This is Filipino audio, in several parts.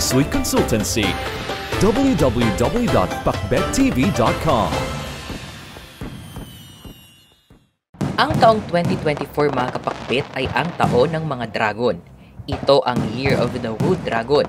Suite Consultancy. www.pakbettv.com. Ang taong 2024 mga kapakbet ay ang taon ng mga dragon. Ito ang Year of the Wood Dragon.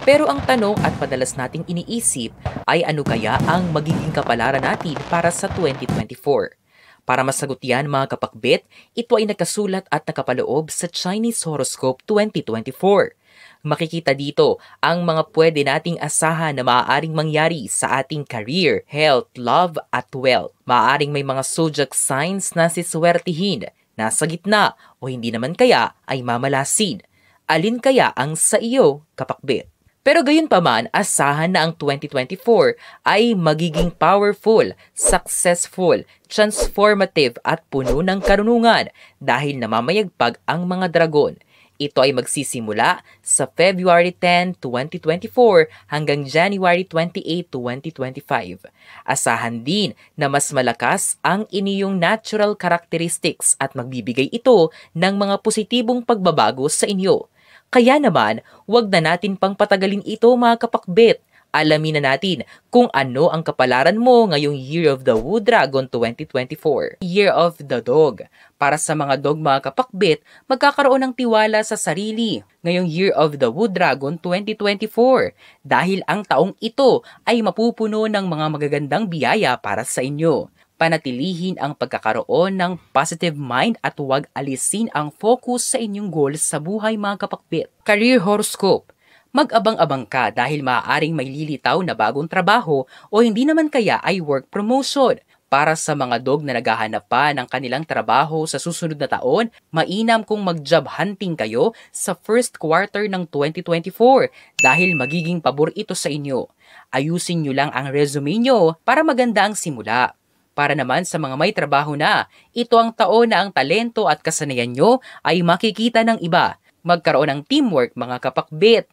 Pero ang tanong at madalas nating iniisip ay ano kaya ang magiging kapalaran natin para sa 2024? Para masagot yan mga kapakbet, ito ay nakasulat at nakapaloob sa Chinese Horoscope 2024. Makikita dito ang mga pwede nating asahan na maaaring mangyari sa ating career, health, love at wealth. Maaaring may mga zodiac signs na siswertihin, nasa gitna o hindi naman kaya ay mamalasin. Alin kaya ang sa iyo, kapakbet? Pero gayon pa man, asahan na ang 2024 ay magiging powerful, successful, transformative at puno ng karunungan dahil namamayagpag ang mga dragon. Ito ay magsisimula sa February 10, 2024 hanggang January 28, 2025. Asahan din na mas malakas ang inyong natural characteristics at magbibigay ito ng mga positibong pagbabago sa inyo. Kaya naman, huwag na natin pang patagalin ito mga kapakbet. Alamin na natin kung ano ang kapalaran mo ngayong Year of the Wood Dragon 2024. Year of the Dog. Para sa mga dog mga kapakbet, magkakaroon ng tiwala sa sarili ngayong Year of the Wood Dragon 2024 dahil ang taong ito ay mapupuno ng mga magagandang biyaya para sa inyo. Panatilihin ang pagkakaroon ng positive mind at huwag alisin ang focus sa inyong goals sa buhay mga kapakbet. Career Horoscope. Mag-abang-abang ka dahil maaaring may lilitaw na bagong trabaho o hindi naman kaya ay work promotion. Para sa mga dog na naghahanap pa ng kanilang trabaho sa susunod na taon, mainam kung mag-job hunting kayo sa first quarter ng 2024 dahil magiging pabor ito sa inyo. Ayusin nyo lang ang resume nyo para maganda ang simula. Para naman sa mga may trabaho na, ito ang taon na ang talento at kasanayan nyo ay makikita ng iba. Magkaroon ng teamwork mga kapakbet.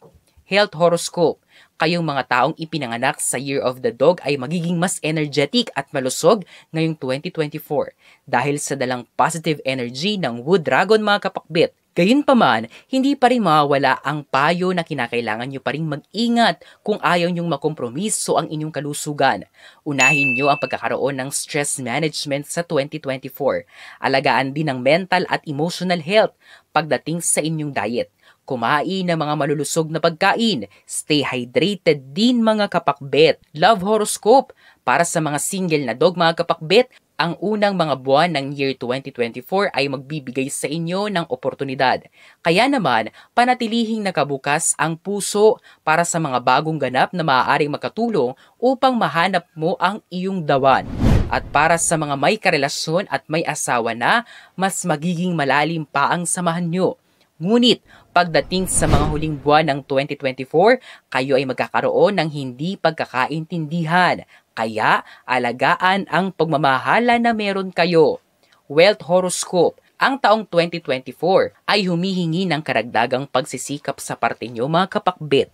Health Horoscope. Kayong mga taong ipinanganak sa Year of the Dog ay magiging mas energetic at malusog ngayong 2024 dahil sa dalang positive energy ng Wood Dragon mga kapakbet. Gayunpaman, hindi pa rin mawawala ang payo na kinakailangan nyo pa rin mag-ingat kung ayaw nyong makompromiso ang inyong kalusugan. Unahin nyo ang pagkakaroon ng stress management sa 2024. Alagaan din ang mental at emotional health pagdating sa inyong diet. Kumain ng mga malulusog na pagkain. Stay hydrated din mga kapakbet. Love Horoscope. Para sa mga single na dog mga kapakbet, ang unang mga buwan ng year 2024 ay magbibigay sa inyo ng oportunidad. Kaya naman, panatilihing nakabukas ang puso para sa mga bagong ganap na maaaring makatulong upang mahanap mo ang iyong dawan. At para sa mga may karelasyon at may asawa na, mas magiging malalim pa ang samahan nyo. Ngunit, pagdating sa mga huling buwan ng 2024, kayo ay magkakaroon ng hindi pagkakaintindihan. Kaya, alagaan ang pagmamahala na meron kayo. Wealth Horoscope. Ang taong 2024 ay humihingi ng karagdagang pagsisikap sa parte nyo mga kapakbet.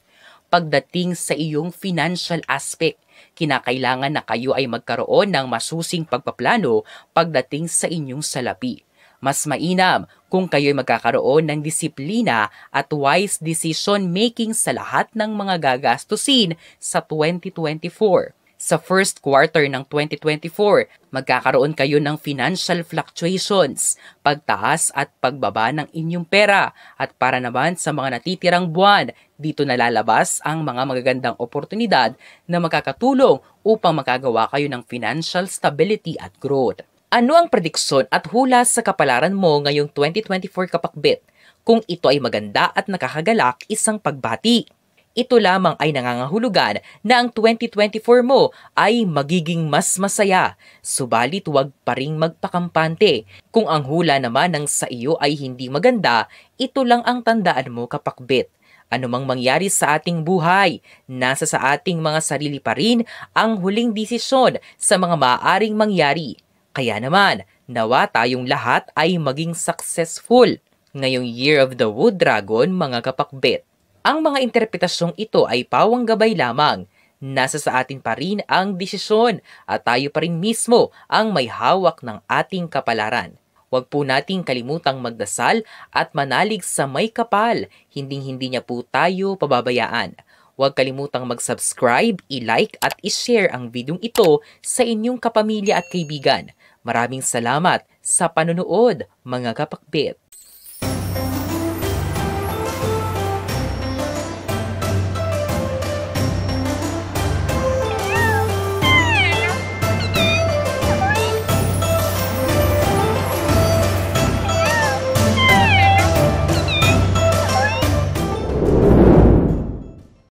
Pagdating sa iyong financial aspect, kinakailangan na kayo ay magkaroon ng masusing pagpaplano pagdating sa inyong salapi. Mas mainam kung kayo'y magkakaroon ng disiplina at wise decision making sa lahat ng mga gagastusin sa 2024. Sa first quarter ng 2024, magkakaroon kayo ng financial fluctuations, pagtaas at pagbaba ng inyong pera. At para naman sa mga natitirang buwan, dito nalalabas ang mga magagandang oportunidad na makakatulong upang makagawa kayo ng financial stability at growth. Ano ang prediksyon at hula sa kapalaran mo ngayong 2024 kapakbet? Kung ito ay maganda at nakakagalak, isang pagbati. Ito lamang ay nangangahulugan na ang 2024 mo ay magiging mas masaya. Subalit huwag pa ring magpakampante. Kung ang hula naman ng sa iyo ay hindi maganda, ito lang ang tandaan mo kapakbet. Ano mang mangyari sa ating buhay, nasa sa ating mga sarili pa rin ang huling desisyon sa mga maaaring mangyari. Kaya naman, nawa tayong lahat ay maging successful ngayong Year of the Wood Dragon mga kapakbet. Ang mga interpretasyong ito ay pawang gabay lamang. Nasa sa atin pa rin ang desisyon at tayo pa rin mismo ang may hawak ng ating kapalaran. Huwag po nating kalimutang magdasal at manalig sa may kapal. Hinding-hindi niya po tayo pababayaan. Huwag kalimutang mag-subscribe, i-like at i-share ang videong ito sa inyong kapamilya at kaibigan. Maraming salamat sa panonood, mga kapakbit!